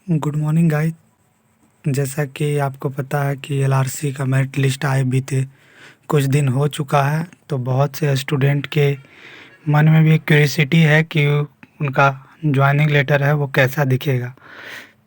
Good morning guys. जैसा कि आपको पता है कि एलआरसी का मेरिट लिस्ट आए बीते कुछ दिन हो चुका है, तो बहुत से स्टूडेंट के मन में भी एक क्यूरियोसिटी है कि उनका जॉइनिंग लेटर है वो कैसा दिखेगा।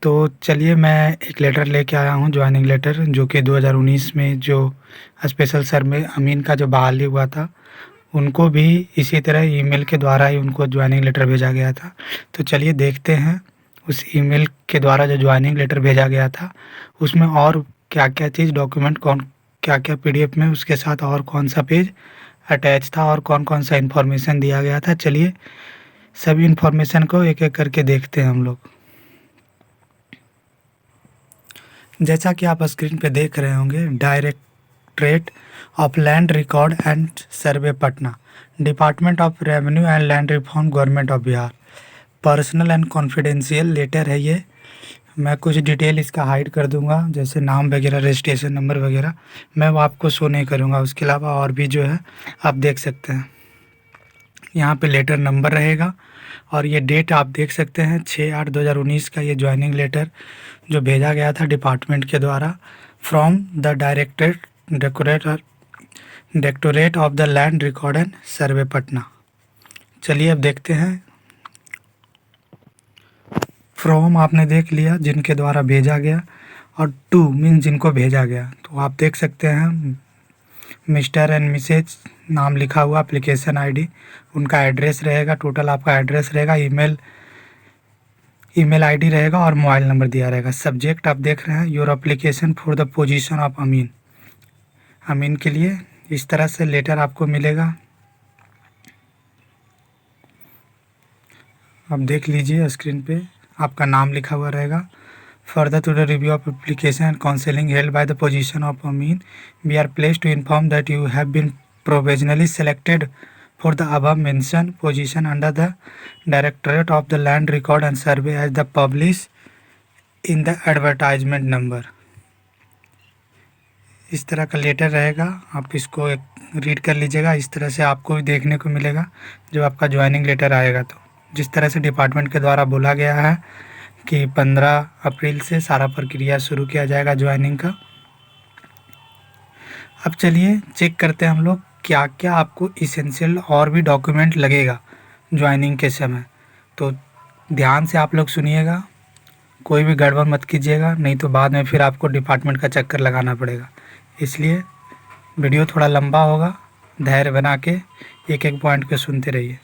तो चलिए मैं एक लेटर लेके आया हूँ, जॉइनिंग लेटर, जो कि 2019 में जो स्पेशल सर में अमीन का जो बहाली हुआ था, उनको भी इसी तरह ईमेल के द्वारा ही उनको जॉइनिंग लेटर भेजा गया था। तो चलिए देखते हैं उस ईमेल के द्वारा जो जॉइनिंग लेटर भेजा गया था उसमें और क्या-क्या चीज़ डॉक्यूमेंट कौन क्या-क्या पीडीएफ में उसके साथ और कौन-सा पेज अटैच था और कौन-कौन सा इन्फॉर्मेशन दिया गया था। चलिए सभी इन्फॉर्मेशन को एक-एक करके देखते हैं हम लोग। जैसा कि आप स्क्रीन पे देख रहे होंगे, directorate of land record and survey Patna, department of revenue and land reform, government of Bihar. Personal and confidential letter है ये। मैं कुछ डिटेल इसका हाइड कर दूंगा, जैसे नाम वगैरह, रजिस्ट्रेशन नंबर वगैरह मैं वो आपको शो नहीं करूंगा। उसके अलावा और भी जो है आप देख सकते हैं, यहाँ पे लेटर नंबर रहेगा और ये डेट आप देख सकते हैं 6/8/2019 का ये ज्वाइनिंग लेटर जो भेजा गया था डिपार्टमेंट के द्वारा from the directorate of the land record and survey Patna. चलिए अब देखते हैं। फ्रॉम आपने देख लिया जिनके द्वारा भेजा गया, और टू मीन्स जिनको भेजा गया। तो आप देख सकते हैं मिस्टर एंड मिसेज नाम लिखा हुआ, एप्लीकेशन आईडी, उनका एड्रेस रहेगा, टोटल आपका एड्रेस रहेगा, ईमेल आईडी रहेगा और मोबाइल नंबर दिया रहेगा। सब्जेक्ट आप देख रहे हैं, your application for the position of Amin. Amin के लिए इस तरह से लेटर आपको मिलेगा। आप देख लीजिए स्क्रीन पे आपका नाम लिखा हुआ रहेगा। Further to the review of application and counselling held by the position of Amin, we are placed to inform that you have been provisionally selected for the above mentioned position under the Directorate of the Land Record and Survey as the published in the advertisement number। इस तरह का letter रहेगा, आप इसको एक read कर लीजिएगा। इस तरह से आपको भी देखने को मिलेगा जब आपका ज्वाइनिंग लेटर आएगा। तो जिस तरह से डिपार्टमेंट के द्वारा बोला गया है कि 15 अप्रैल से सारा प्रक्रिया शुरू किया जाएगा ज्वाइनिंग का। अब चलिए चेक करते हैं हम लोग क्या क्या आपको इसेंशियल और भी डॉक्यूमेंट लगेगा ज्वाइनिंग के समय। तो ध्यान से आप लोग सुनिएगा, कोई भी गड़बड़ मत कीजिएगा, नहीं तो बाद में फिर आपको डिपार्टमेंट का चक्कर लगाना पड़ेगा। इसलिए वीडियो थोड़ा लंबा होगा, धैर्य बना के एक एक पॉइंट को सुनते रहिए।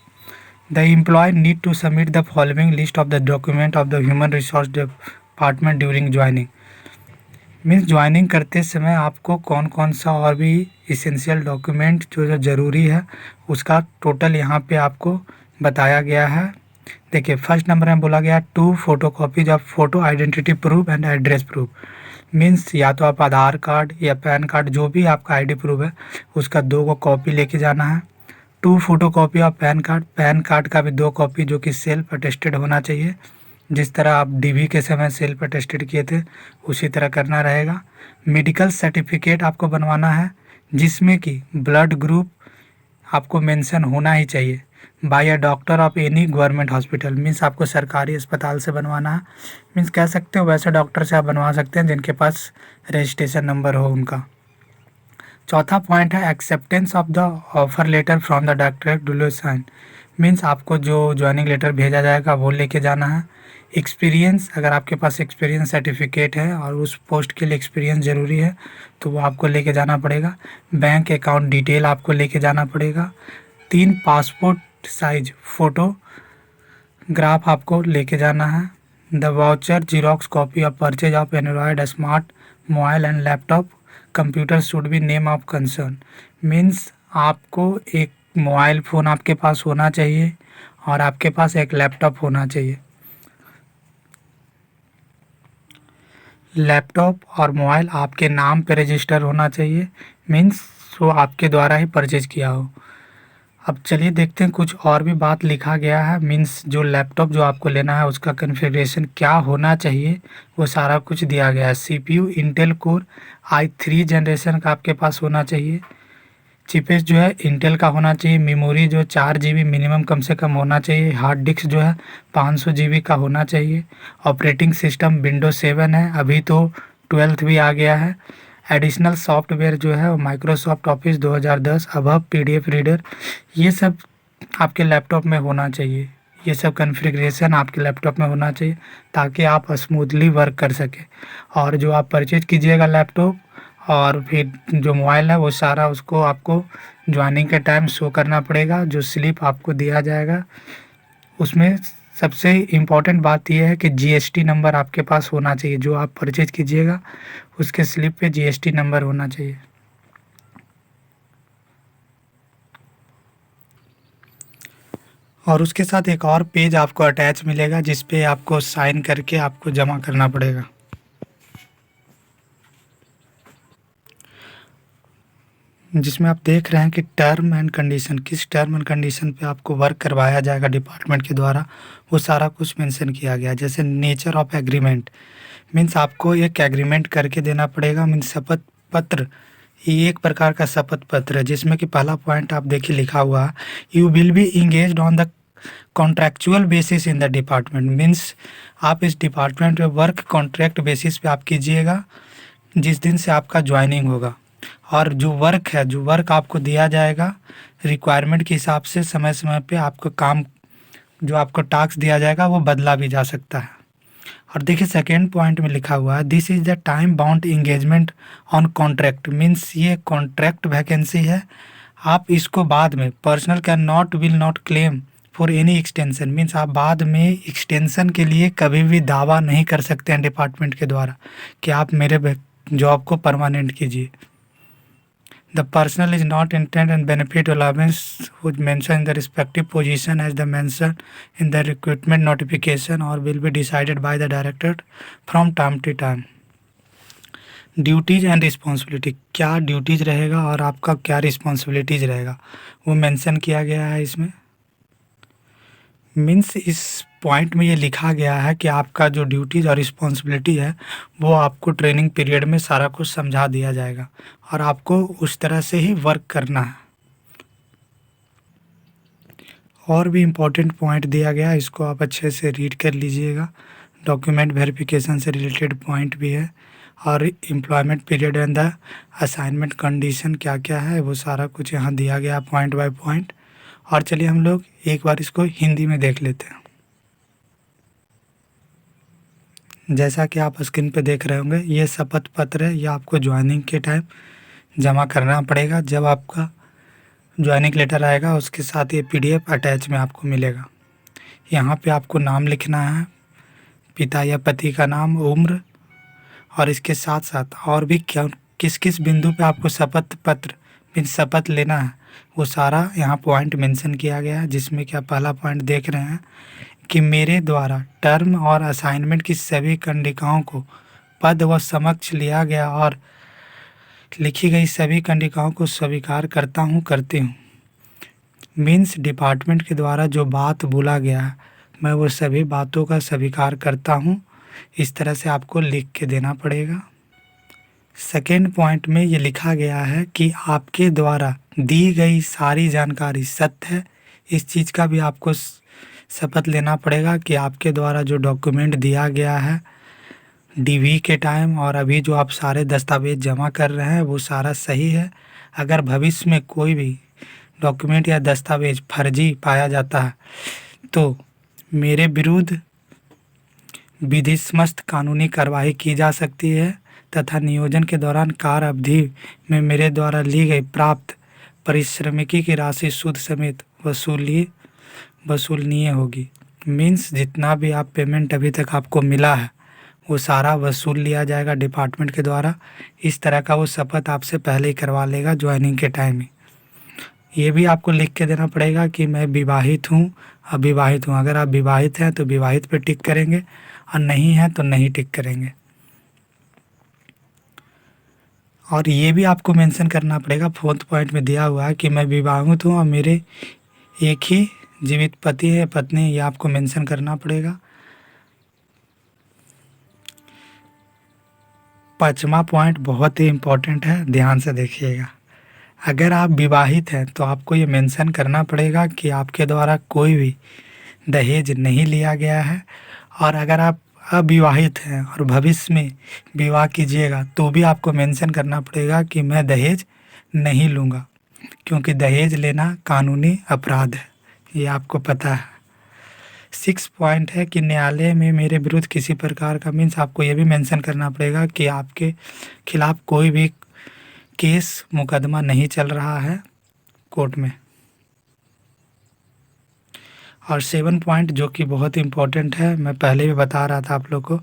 The employ need to submit the following list of the document of the human resource department during joining. Means joining करते समय आपको कौन कौन सा और भी इसेंशियल डॉक्यूमेंट जो ज़रूरी है उसका टोटल यहाँ पे आपको बताया गया है। देखिए फर्स्ट नंबर में बोला गया 2 photocopies of photo identity proof and address proof. Means या तो आप आधार कार्ड या पैन कार्ड, जो भी आपका आईडी प्रूफ है उसका 2 कॉपी लेके जाना है। 2 फोटोकॉपी ऑफ पैन कार्ड का भी 2 कॉपी जो कि सेल्फ अटेस्टेड होना चाहिए। जिस तरह आप डीवी के समय सेल्फ अटेस्टेड किए थे उसी तरह करना रहेगा। मेडिकल सर्टिफिकेट आपको बनवाना है जिसमें कि ब्लड ग्रुप आपको मेंशन होना ही चाहिए by a doctor of any government hospital. Means आपको सरकारी अस्पताल से बनवाना है। मीन्स कह सकते हो वैसे डॉक्टर से आप बनवा सकते हैं जिनके पास रजिस्ट्रेशन नंबर हो उनका। चौथा पॉइंट है acceptance of the offer letter from the doctor duly sign. Means आपको जो ज्वाइनिंग लेटर भेजा जाएगा वो लेके जाना है। एक्सपीरियंस, अगर आपके पास एक्सपीरियंस सर्टिफिकेट है और उस पोस्ट के लिए एक्सपीरियंस ज़रूरी है तो वो आपको लेके जाना पड़ेगा। बैंक अकाउंट डिटेल आपको लेके जाना पड़ेगा। 3 पासपोर्ट साइज फोटोग्राफ आपको लेके जाना है। The voucher xerox copy of purchase of Android smart mobile and laptop computer should be name of concern. Means आपको एक मोबाइल फ़ोन आपके पास होना चाहिए और आपके पास एक लैपटॉप होना चाहिए। लैपटॉप और मोबाइल आपके नाम पे रजिस्टर होना चाहिए, मीन्स वो आपके द्वारा ही परचेज किया हो। अब चलिए देखते हैं कुछ और भी बात लिखा गया है। मीन्स जो लैपटॉप जो आपको लेना है उसका कॉन्फ़िगरेशन क्या होना चाहिए वो सारा कुछ दिया गया है। CPU Intel core i3 generation का आपके पास होना चाहिए। चिपेस्ट जो है इंटेल का होना चाहिए, मेमोरी जो 4 GB मिनिमम कम से कम होना चाहिए, हार्ड डिस्क जो है 500 GB का होना चाहिए, ऑपरेटिंग सिस्टम विंडोज 7 है, अभी तो 12th भी आ गया है। एडिशनल सॉफ्टवेयर जो है वो Microsoft office 2010, above PDF reader, ये सब आपके लैपटॉप में होना चाहिए। ये सब कॉन्फ़िगरेशन आपके लैपटॉप में होना चाहिए ताकि आप स्मूथली वर्क कर सकें। और जो आप परचेज कीजिएगा लैपटॉप और फिर जो मोबाइल है वो सारा उसको आपको जॉइनिंग के टाइम शो करना पड़ेगा। जो स्लिप आपको दिया जाएगा उसमें सबसे इम्पोर्टेंट बात यह है कि जीएसटी नंबर आपके पास होना चाहिए। जो आप परचेज कीजिएगा उसके स्लिप पे जीएसटी नंबर होना चाहिए। और उसके साथ एक और पेज आपको अटैच मिलेगा जिस पे आपको साइन करके आपको जमा करना पड़ेगा। जिसमें आप देख रहे हैं कि टर्म एंड कंडीशन, किस टर्म एंड कंडीशन पे आपको वर्क करवाया जाएगा डिपार्टमेंट के द्वारा, वो सारा कुछ मेंशन किया गया है। जैसे नेचर ऑफ एग्रीमेंट मीन्स आपको एक एग्रीमेंट करके देना पड़ेगा, मीन्स शपथ पत्र। ये एक प्रकार का शपथ पत्र है जिसमें कि पहला पॉइंट आप देखिए लिखा हुआ है, you will be engaged on the contractual basis in the department. Means आप इस डिपार्टमेंट में वर्क कॉन्ट्रैक्ट बेसिस पे आप कीजिएगा जिस दिन से आपका ज्वाइनिंग होगा। और जो वर्क है, जो वर्क आपको दिया जाएगा रिक्वायरमेंट के हिसाब से समय समय पे आपको काम, जो आपको टास्क दिया जाएगा वो बदला भी जा सकता है। और देखिए सेकेंड पॉइंट में लिखा हुआ है, this is the time bound engagement on contract. Means ये कॉन्ट्रैक्ट वैकेंसी है, आप इसको बाद में personal can not will not claim for any extension. Means आप बाद में एक्सटेंशन के लिए कभी भी दावा नहीं कर सकते हैं डिपार्टमेंट के द्वारा कि आप मेरे जॉब को परमानेंट कीजिए। The personal is not intent and benefit allowance would mention in the respective position as the mention in the recruitment notification or will be decided by the director from time to time. Duties and responsibility, क्या duties रहेगा और आपका क्या responsibilities रहेगा वो mention किया गया है इसमें। मीन्स इस पॉइंट में ये लिखा गया है कि आपका जो ड्यूटीज़ और रिस्पॉन्सिबिलिटी है वो आपको ट्रेनिंग पीरियड में सारा कुछ समझा दिया जाएगा और आपको उस तरह से ही वर्क करना है। और भी इम्पोर्टेंट पॉइंट दिया गया है, इसको आप अच्छे से रीड कर लीजिएगा। डॉक्यूमेंट वेरिफिकेशन से रिलेटेड पॉइंट भी है और employment period and the assignment condition क्या क्या है वो सारा कुछ यहाँ दिया गया पॉइंट बाय पॉइंट। और चलिए हम लोग एक बार इसको हिंदी में देख लेते हैं। जैसा कि आप स्क्रीन पे देख रहे होंगे, ये शपथ पत्र है, ये आपको ज्वाइनिंग के टाइम जमा करना पड़ेगा। जब आपका ज्वाइनिंग लेटर आएगा उसके साथ ये पीडीएफ अटैच में आपको मिलेगा। यहाँ पे आपको नाम लिखना है, पिता या पति का नाम, उम्र, और इसके साथ साथ और भी क्या किस किस बिंदु पे आपको शपथ पत्र मीन शपथ लेना है वो सारा यहाँ पॉइंट मेंशन किया गया है। जिसमें क्या पहला पॉइंट देख रहे हैं कि मेरे द्वारा टर्म और असाइनमेंट की सभी कंडिकाओं को पद व समक्ष लिया गया और लिखी गई सभी कंडिकाओं को स्वीकार करता हूँ, करती हूँ। मीन्स डिपार्टमेंट के द्वारा जो बात बोला गया है मैं वो सभी बातों का स्वीकार करता हूँ। इस तरह से आपको लिख के देना पड़ेगा। सेकेंड पॉइंट में ये लिखा गया है कि आपके द्वारा दी गई सारी जानकारी सत्य है। इस चीज़ का भी आपको शपथ लेना पड़ेगा कि आपके द्वारा जो डॉक्यूमेंट दिया गया है डीवी के टाइम और अभी जो आप सारे दस्तावेज जमा कर रहे हैं वो सारा सही है। अगर भविष्य में कोई भी डॉक्यूमेंट या दस्तावेज फर्जी पाया जाता है तो मेरे विरुद्ध विधिसम्मत कानूनी कार्रवाई की जा सकती है तथा नियोजन के दौरान कार्य अवधि में मेरे द्वारा ली गई प्राप्त पारिश्रमिकी की राशि सूद समेत वसूलनीय होगी। मीन्स जितना भी आप पेमेंट अभी तक आपको मिला है वो सारा वसूल लिया जाएगा डिपार्टमेंट के द्वारा। इस तरह का वो शपथ आपसे पहले ही करवा लेगा ज्वाइनिंग के टाइम ही। ये भी आपको लिख के देना पड़ेगा कि मैं विवाहित हूँ, अविवाहित हूँ। अगर आप विवाहित हैं तो विवाहित पे टिक करेंगे और नहीं हैं तो नहीं टिक करेंगे। और ये भी आपको मेंशन करना पड़ेगा, फोर्थ पॉइंट में दिया हुआ है कि मैं विवाहित हूँ और मेरे एक ही जीवित पति है पत्नी, ये आपको मेंशन करना पड़ेगा। पाँचवा पॉइंट बहुत ही इम्पोर्टेंट है, ध्यान से देखिएगा। अगर आप विवाहित हैं तो आपको ये मेंशन करना पड़ेगा कि आपके द्वारा कोई भी दहेज नहीं लिया गया है। और अगर आप अविवाहित हैं और भविष्य में विवाह कीजिएगा तो भी आपको मेंशन करना पड़ेगा कि मैं दहेज नहीं लूँगा, क्योंकि दहेज लेना कानूनी अपराध है, ये आपको पता है। 6 पॉइंट है कि न्यायालय में मेरे विरुद्ध किसी प्रकार का मीन्स आपको ये भी मेंशन करना पड़ेगा कि आपके खिलाफ कोई भी केस मुकदमा नहीं चल रहा है कोर्ट में। और 7 पॉइंट जो कि बहुत इम्पोर्टेंट है, मैं पहले भी बता रहा था आप लोग को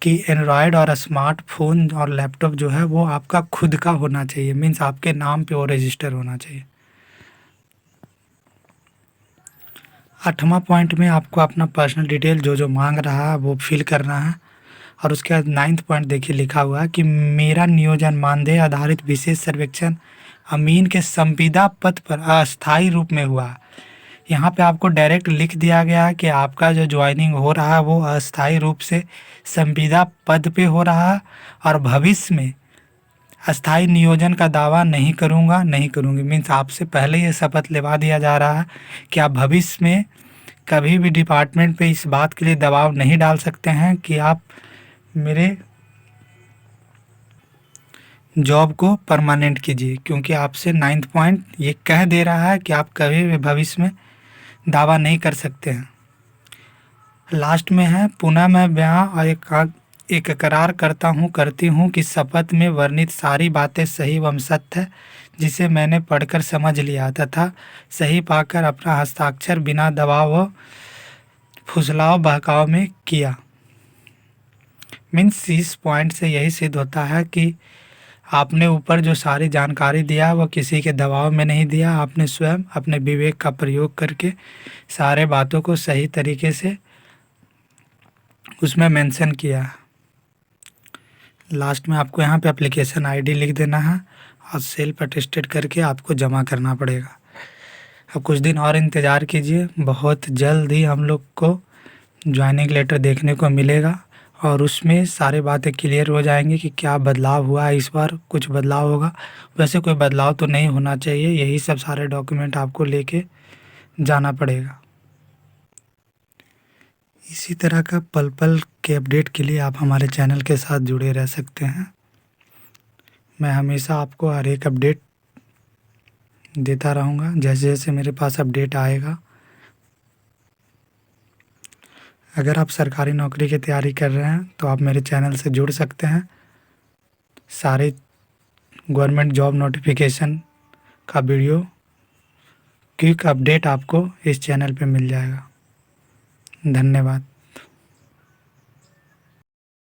कि एंड्रॉयड और स्मार्टफोन और लैपटॉप जो है वो आपका खुद का होना चाहिए, मीन्स आपके नाम पे वो रजिस्टर होना चाहिए। 8वां पॉइंट में आपको अपना पर्सनल डिटेल जो जो मांग रहा है वो फिल करना है। और उसके बाद 9th पॉइंट देखिए लिखा हुआ है कि मेरा नियोजन मानदेय आधारित विशेष सर्वेक्षण अमीन के संविदा पद पर अस्थायी रूप में हुआ। यहाँ पे आपको डायरेक्ट लिख दिया गया है कि आपका जो ज्वाइनिंग हो रहा है वो अस्थायी रूप से संविदा पद पे हो रहा है, और भविष्य में अस्थायी नियोजन का दावा नहीं करूँगा, नहीं करूँगी। मीन्स आपसे पहले ये शपथ लेवा दिया जा रहा है कि आप भविष्य में कभी भी डिपार्टमेंट पे इस बात के लिए दबाव नहीं डाल सकते हैं कि आप मेरे जॉब को परमानेंट कीजिए, क्योंकि आपसे 9th पॉइंट ये कह दे रहा है कि आप कभी भी भविष्य में दावा नहीं कर सकते हैं। लास्ट में है पुनः मैं बयां और एक करार करती हूँ कि शपथ में वर्णित सारी बातें सही एवं सत्य है, जिसे मैंने पढ़कर समझ लिया तथा सही पाकर अपना हस्ताक्षर बिना दबाव व फुसलाव बहकाव में किया। मीन्स इस पॉइंट से यही सिद्ध होता है कि आपने ऊपर जो सारी जानकारी दिया वो किसी के दबाव में नहीं दिया, आपने स्वयं अपने विवेक का प्रयोग करके सारे बातों को सही तरीके से उसमें मेंशन किया। लास्ट में आपको यहाँ पे एप्लीकेशन आईडी लिख देना है और सेल्फ अटेस्टेड करके आपको जमा करना पड़ेगा। अब कुछ दिन और इंतज़ार कीजिए, बहुत जल्द ही हम लोग को ज्वाइनिंग लेटर देखने को मिलेगा और उसमें सारी बातें क्लियर हो जाएंगी कि क्या बदलाव हुआ है। इस बार कुछ बदलाव होगा, वैसे कोई बदलाव तो नहीं होना चाहिए, यही सब सारे डॉक्यूमेंट आपको लेके जाना पड़ेगा। इसी तरह का पल पल के अपडेट के लिए आप हमारे चैनल के साथ जुड़े रह सकते हैं। मैं हमेशा आपको हर एक अपडेट देता रहूँगा जैसे जैसे मेरे पास अपडेट आएगा। अगर आप सरकारी नौकरी की तैयारी कर रहे हैं तो आप मेरे चैनल से जुड़ सकते हैं। सारे गवर्नमेंट जॉब नोटिफिकेशन का वीडियो क्विक अपडेट आपको इस चैनल पे मिल जाएगा। धन्यवाद।